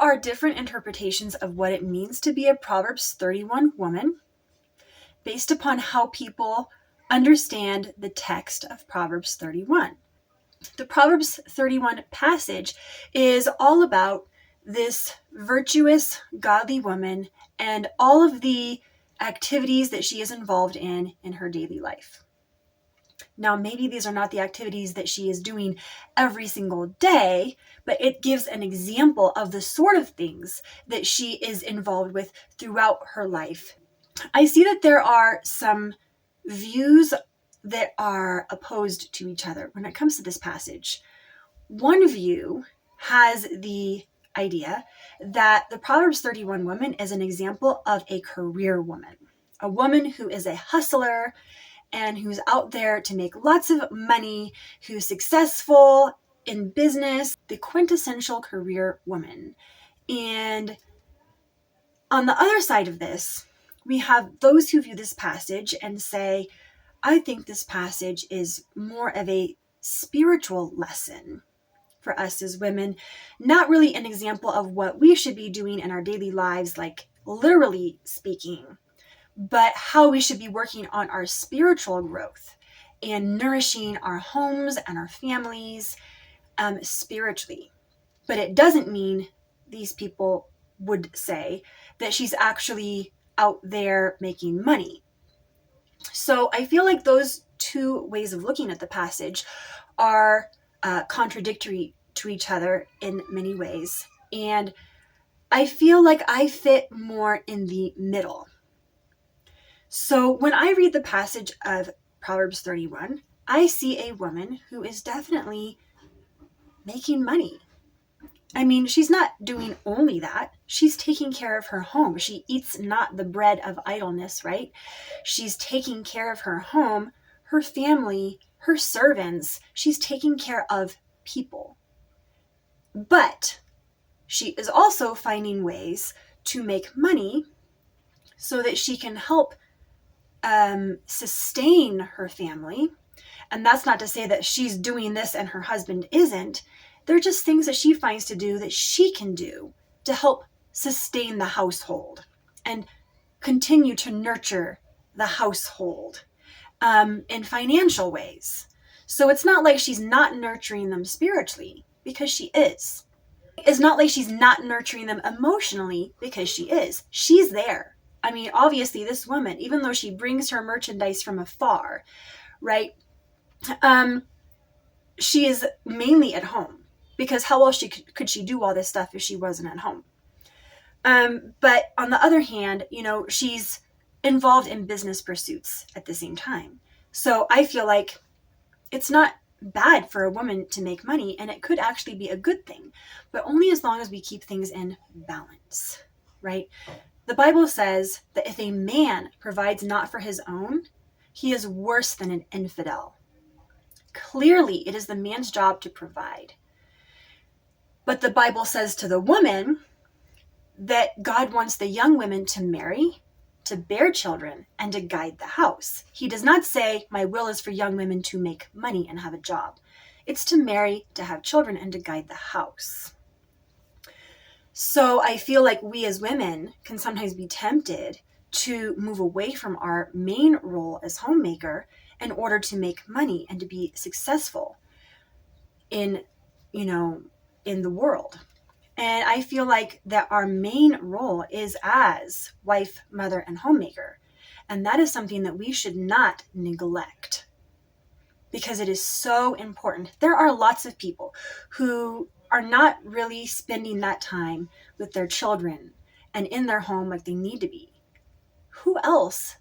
are different interpretations of what it means to be a Proverbs 31 woman based upon how people understand the text of Proverbs 31. The Proverbs 31 passage is all about this virtuous, godly woman and all of the activities that she is involved in her daily life. Now, maybe these are not the activities that she is doing every single day, but it gives an example of the sort of things that she is involved with throughout her life. I see that there are some views that are opposed to each other when it comes to this passage. One view has the idea that the Proverbs 31 woman is an example of a career woman, a woman who is a hustler and who's out there to make lots of money, who's successful in business, the quintessential career woman. And on the other side of this, we have those who view this passage and say, I think this passage is more of a spiritual lesson for us as women, not really an example of what we should be doing in our daily lives, like literally speaking, but how we should be working on our spiritual growth and nourishing our homes and our families spiritually. But it doesn't mean, these people would say, that she's actually out there making money. So I feel like those two ways of looking at the passage are contradictory to each other in many ways. And I feel like I fit more in the middle. So when I read the passage of Proverbs 31, I see a woman who is definitely making money. I mean, she's not doing only that. She's taking care of her home. She eats not the bread of idleness, right? She's taking care of her home, her family, her servants. She's taking care of people. But she is also finding ways to make money so that she can help sustain her family. And that's not to say that she's doing this and her husband isn't. They're just things that she finds to do that she can do to help sustain the household and continue to nurture the household in financial ways. So it's not like she's not nurturing them spiritually, because she is. It's not like she's not nurturing them emotionally, because she is. She's there. I mean, obviously this woman, even though she brings her merchandise from afar, right? She is mainly at home, because how else could she do all this stuff if she wasn't at home? But on the other hand, she's involved in business pursuits at the same time. So I feel like it's not bad for a woman to make money, and it could actually be a good thing, but only as long as we keep things in balance, right? The Bible says that if a man provides not for his own, he is worse than an infidel. Clearly, it is the man's job to provide. But the Bible says to the woman that God wants the young women to marry, to bear children, and to guide the house. He does not say, my will is for young women to make money and have a job. It's to marry, to have children, and to guide the house. So I feel like we as women can sometimes be tempted to move away from our main role as homemaker in order to make money and to be successful in the world. And I feel like that our main role is as wife, mother, and homemaker. And that is something that we should not neglect, because it is so important. There are lots of people who are not really spending that time with their children and in their home like they need to be. Who else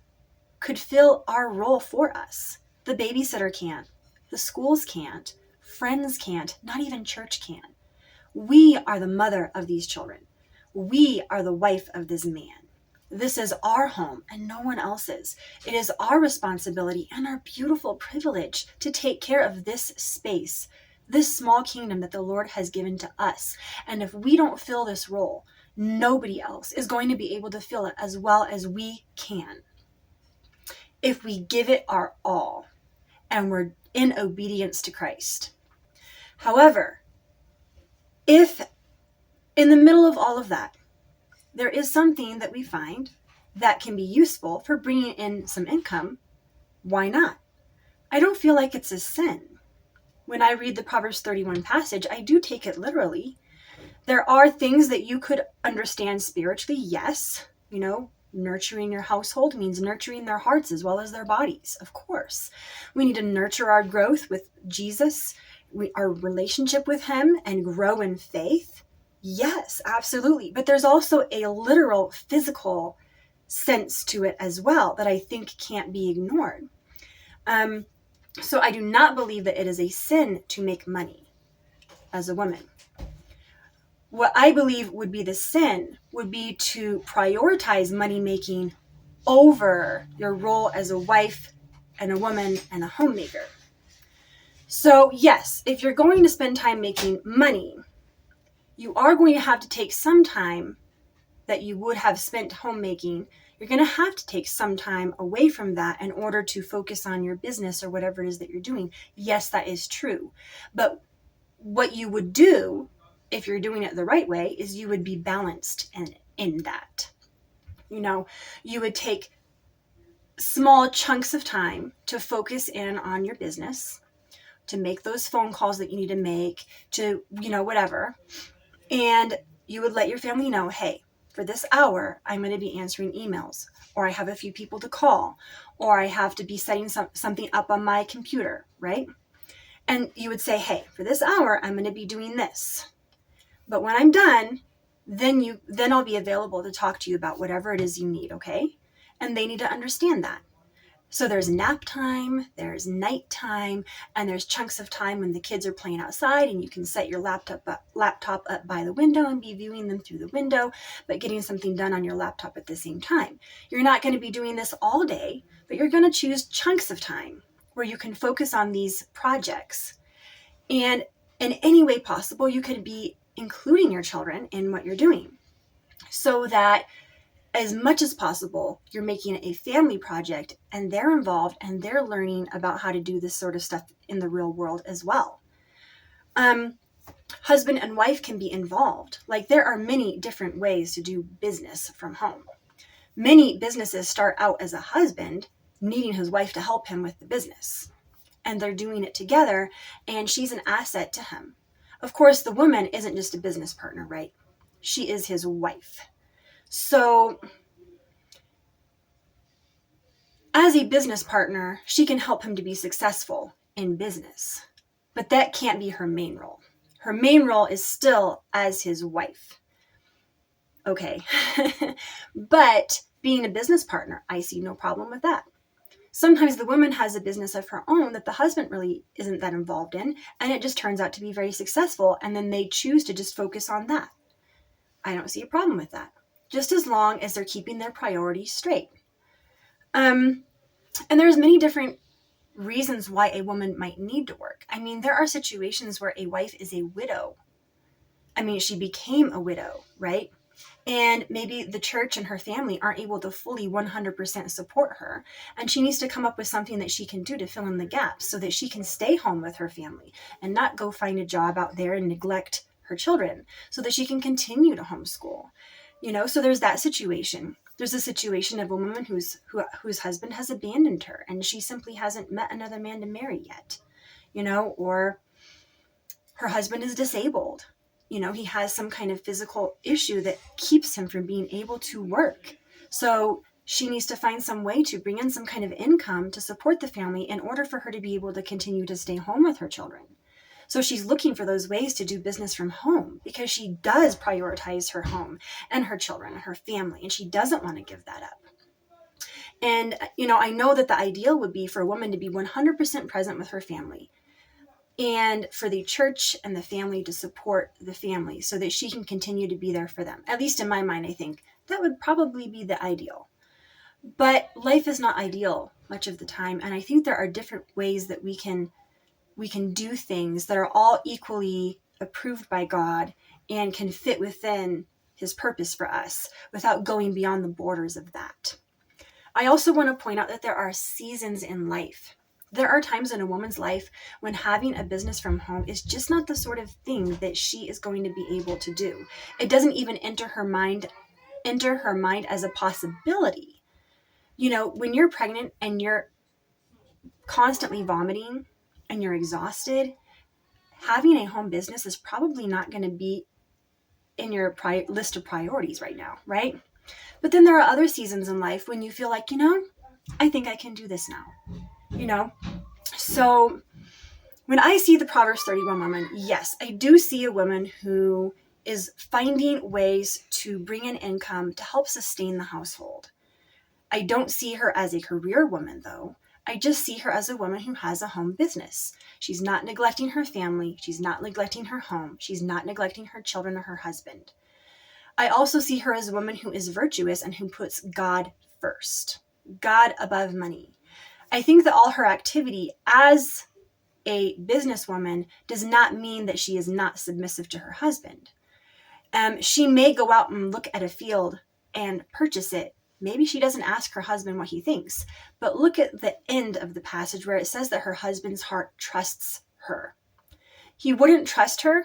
could fill our role for us? The babysitter can't. The schools can't. Friends can't. Not even church can. We are the mother of these children. We are the wife of this man. This is our home and no one else's. It is our responsibility and our beautiful privilege to take care of this space, this small kingdom that the Lord has given to us. And if we don't fill this role, nobody else is going to be able to fill it as well as we can, if we give it our all and we're in obedience to Christ. However, if in the middle of all of that, there is something that we find that can be useful for bringing in some income. Why not? I don't feel like it's a sin. When I read the Proverbs 31 passage, I do take it literally. There are things that you could understand spiritually, yes. Nurturing your household means nurturing their hearts as well as their bodies, of course. We need to nurture our growth with Jesus, our relationship with him, and grow in faith. Yes, absolutely. But there's also a literal physical sense to it as well that I think can't be ignored. So I do not believe that it is a sin to make money as a woman. What I believe would be the sin would be to prioritize money making over your role as a wife and a woman and a homemaker. So yes, if you're going to spend time making money, you are going to have to take some time that you would have spent homemaking. You're going to have to take some time away from that in order to focus on your business or whatever it is that you're doing. Yes, that is true. But what you would do if you're doing it the right way is you would be balanced in that. You would take small chunks of time to focus in on your business, to make those phone calls that you need to make, to, whatever. And you would let your family know, hey, for this hour, I'm going to be answering emails, or I have a few people to call, or I have to be setting something up on my computer, right? And you would say, hey, for this hour, I'm going to be doing this. But when I'm done, then I'll be available to talk to you about whatever it is you need, okay? And they need to understand that. So there's nap time, there's night time, and there's chunks of time when the kids are playing outside and you can set your laptop up by the window and be viewing them through the window, but getting something done on your laptop at the same time. You're not going to be doing this all day, but you're going to choose chunks of time where you can focus on these projects. And in any way possible, you could be including your children in what you're doing so that as much as possible, you're making a family project and they're involved and they're learning about how to do this sort of stuff in the real world as well. Husband and wife can be involved. Like, there are many different ways to do business from home. Many businesses start out as a husband needing his wife to help him with the business. And they're doing it together, and she's an asset to him. Of course, the woman isn't just a business partner, right? She is his wife. So as a business partner, she can help him to be successful in business. But that can't be her main role. Her main role is still as his wife. Okay. But being a business partner, I see no problem with that. Sometimes the woman has a business of her own that the husband really isn't that involved in, and it just turns out to be very successful, and then they choose to just focus on that. I don't see a problem with that, just as long as they're keeping their priorities straight. And there's many different reasons why a woman might need to work. I mean, there are situations where a wife is a widow. She became a widow, right? And maybe the church and her family aren't able to fully 100% support her. And she needs to come up with something that she can do to fill in the gaps so that she can stay home with her family and not go find a job out there and neglect her children, so that she can continue to homeschool. So there's that situation. There's a situation of a woman whose husband has abandoned her and she simply hasn't met another man to marry yet, or her husband is disabled. He has some kind of physical issue that keeps him from being able to work. So she needs to find some way to bring in some kind of income to support the family in order for her to be able to continue to stay home with her children. So she's looking for those ways to do business from home because she does prioritize her home and her children and her family, and she doesn't want to give that up. And, I know that the ideal would be for a woman to be 100% present with her family, and for the church and the family to support the family so that she can continue to be there for them. At least in my mind, I think that would probably be the ideal. But life is not ideal much of the time, and I think there are different ways that we can do things that are all equally approved by God and can fit within his purpose for us without going beyond the borders of that. I also want to point out that there are seasons in life. There are times in a woman's life when having a business from home is just not the sort of thing that she is going to be able to do. It doesn't even enter her mind as a possibility. When you're pregnant and you're constantly vomiting and you're exhausted, having a home business is probably not going to be in your list of priorities right now, right? But then there are other seasons in life when you feel like, I think I can do this now, So when I see the Proverbs 31 woman, yes, I do see a woman who is finding ways to bring in income to help sustain the household. I don't see her as a career woman, though. I just see her as a woman who has a home business. She's not neglecting her family. She's not neglecting her home. She's not neglecting her children or her husband. I also see her as a woman who is virtuous and who puts God first, God above money. I think that all her activity as a businesswoman does not mean that she is not submissive to her husband. She may go out and look at a field and purchase it. Maybe she doesn't ask her husband what he thinks, but look at the end of the passage where it says that her husband's heart trusts her. He wouldn't trust her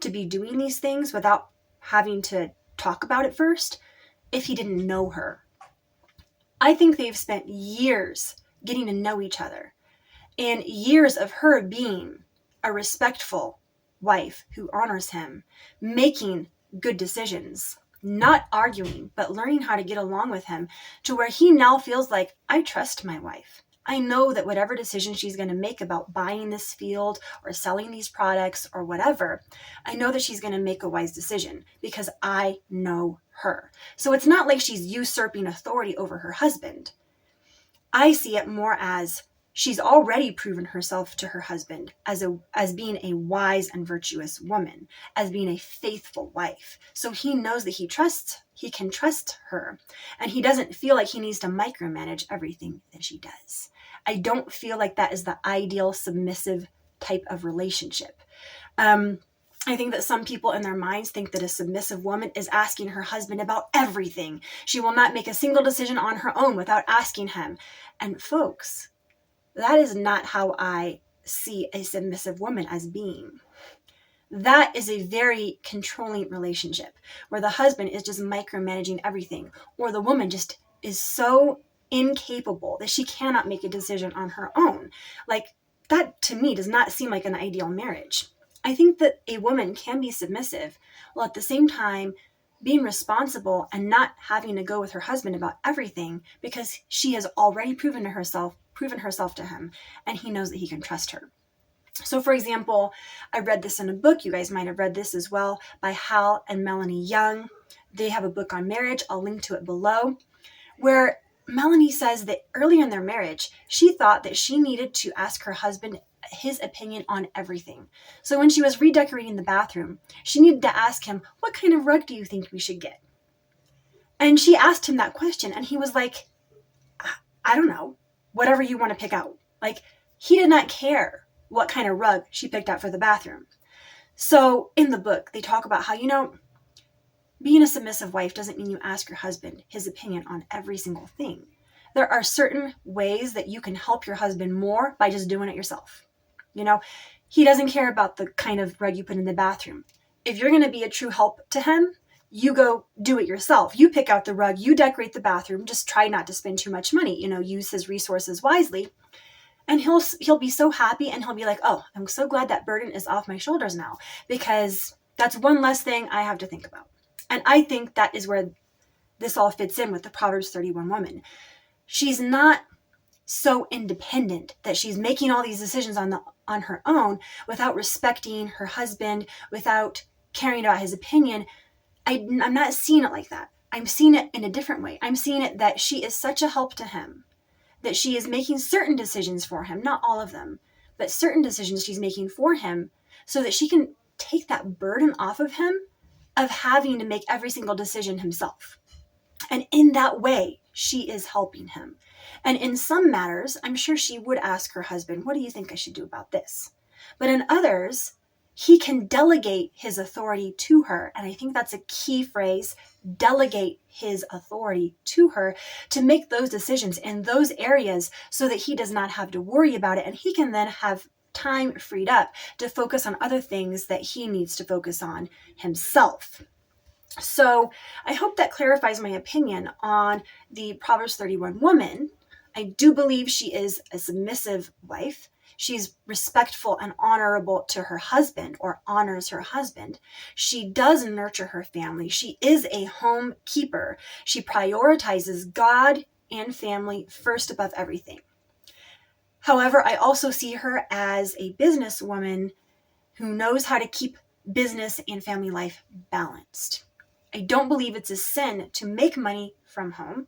to be doing these things without having to talk about it first if he didn't know her. I think they've spent years getting to know each other and years of her being a respectful wife who honors him, making good decisions, not arguing, but learning how to get along with him to where he now feels like, I trust my wife. I know that whatever decision she's going to make about buying this field or selling these products or whatever, I know that she's going to make a wise decision because I know her. So it's not like she's usurping authority over her husband. I see it more as she's already proven herself to her husband as being a wise and virtuous woman, as being a faithful wife. So he knows that he can trust her, and he doesn't feel like he needs to micromanage everything that she does. I don't feel like that is the ideal submissive type of relationship. I think that some people in their minds think that a submissive woman is asking her husband about everything. She will not make a single decision on her own without asking him. And folks, that is not how I see a submissive woman as being. That is a very controlling relationship where the husband is just micromanaging everything, or the woman just is so incapable that she cannot make a decision on her own. Like, that to me does not seem like an ideal marriage. I think that a woman can be submissive while at the same time being responsible and not having to go with her husband about everything because she has already proven herself to him, and he knows that he can trust her. So for example, I read this in a book. You guys might have read this as well, by Hal and Melanie Young. They have a book on marriage. I'll link to it below, where Melanie says that early in their marriage, she thought that she needed to ask her husband his opinion on everything. So when she was redecorating the bathroom, she needed to ask him, what kind of rug do you think we should get? And she asked him that question, and he was like, I don't know, whatever you want to pick out. Like, he did not care what kind of rug she picked out for the bathroom. So in the book, they talk about how, being a submissive wife doesn't mean you ask your husband his opinion on every single thing. There are certain ways that you can help your husband more by just doing it yourself. He doesn't care about the kind of rug you put in the bathroom. If you're going to be a true help to him, you go do it yourself. You pick out the rug, you decorate the bathroom, just try not to spend too much money, use his resources wisely. And he'll be so happy, and he'll be like, oh, I'm so glad that burden is off my shoulders now, because that's one less thing I have to think about. And I think that is where this all fits in with the Proverbs 31 woman. She's not so independent that she's making all these decisions on her own without respecting her husband, without caring about his opinion. I'm not seeing it like that. I'm seeing it in a different way. I'm seeing it that she is such a help to him, that she is making certain decisions for him, not all of them, but certain decisions she's making for him so that she can take that burden off of him of having to make every single decision himself. And in that way, she is helping him. And in some matters, I'm sure she would ask her husband, what do you think I should do about this? But in others, he can delegate his authority to her. And I think that's a key phrase, delegate his authority to her to make those decisions in those areas so that he does not have to worry about it. And he can then have time freed up to focus on other things that he needs to focus on himself. So I hope that clarifies my opinion on the Proverbs 31 woman. I do believe she is a submissive wife. She's respectful and honorable to her husband, or honors her husband. She does nurture her family. She is a home keeper. She prioritizes God and family first above everything. However, I also see her as a businesswoman who knows how to keep business and family life balanced. I don't believe it's a sin to make money from home.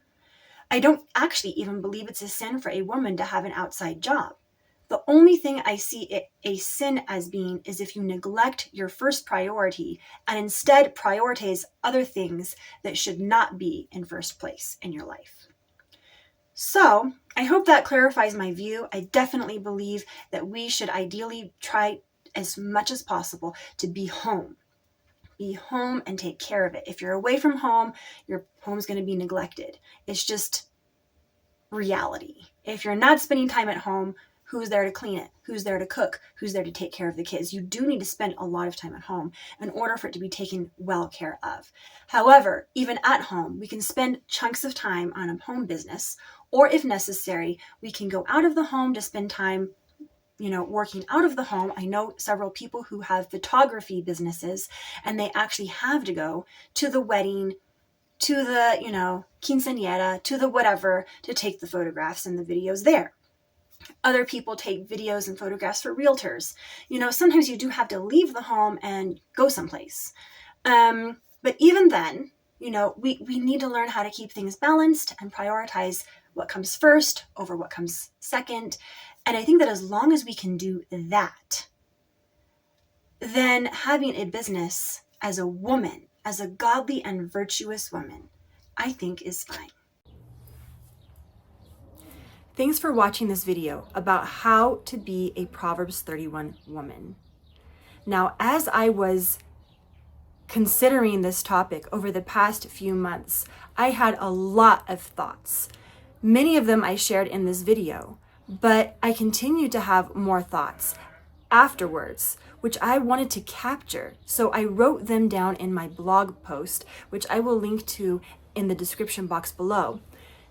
I don't actually even believe it's a sin for a woman to have an outside job. The only thing I see a sin as being is if you neglect your first priority and instead prioritize other things that should not be in first place in your life. So I hope that clarifies my view. I definitely believe that we should ideally try as much as possible to be home. Be home and take care of it. If you're away from home, your home's going to be neglected. It's just reality. If you're not spending time at home, who's there to clean it? Who's there to cook? Who's there to take care of the kids? You do need to spend a lot of time at home in order for it to be taken well care of. However, even at home, we can spend chunks of time on a home business, or if necessary, we can go out of the home to spend time working out of the home. I know several people who have photography businesses, and they actually have to go to the wedding, to the, quinceañera, to the whatever, to take the photographs and the videos there. Other people take videos and photographs for realtors. Sometimes you do have to leave the home and go someplace. But even then, we need to learn how to keep things balanced and prioritize what comes first over what comes second. And I think that as long as we can do that, then having a business as a woman, as a godly and virtuous woman, I think is fine. Thanks for watching this video about how to be a Proverbs 31 woman. Now, as I was considering this topic over the past few months, I had a lot of thoughts. Many of them I shared in this video, but I continued to have more thoughts afterwards, which I wanted to capture. So I wrote them down in my blog post, which I will link to in the description box below.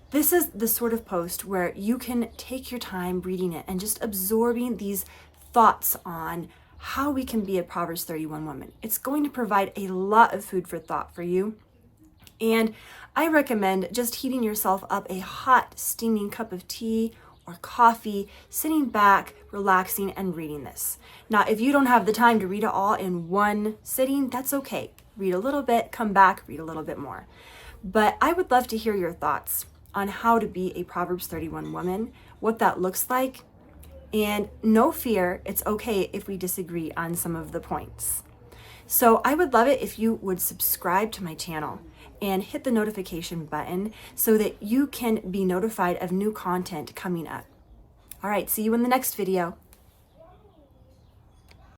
This is the sort of post where you can take your time reading it and just absorbing these thoughts on how we can be a Proverbs 31 woman. It's going to provide a lot of food for thought for you. And I recommend just heating yourself up a hot, steaming cup of tea or coffee, sitting back, relaxing, and reading this. Now, if you don't have the time to read it all in one sitting, that's okay. Read a little bit, come back, read a little bit more. But I would love to hear your thoughts on how to be a Proverbs 31 woman, what that looks like, and no fear, it's okay if we disagree on some of the points. So I would love it if you would subscribe to my channel and hit the notification button so that you can be notified of new content coming up. All right, see you in the next video.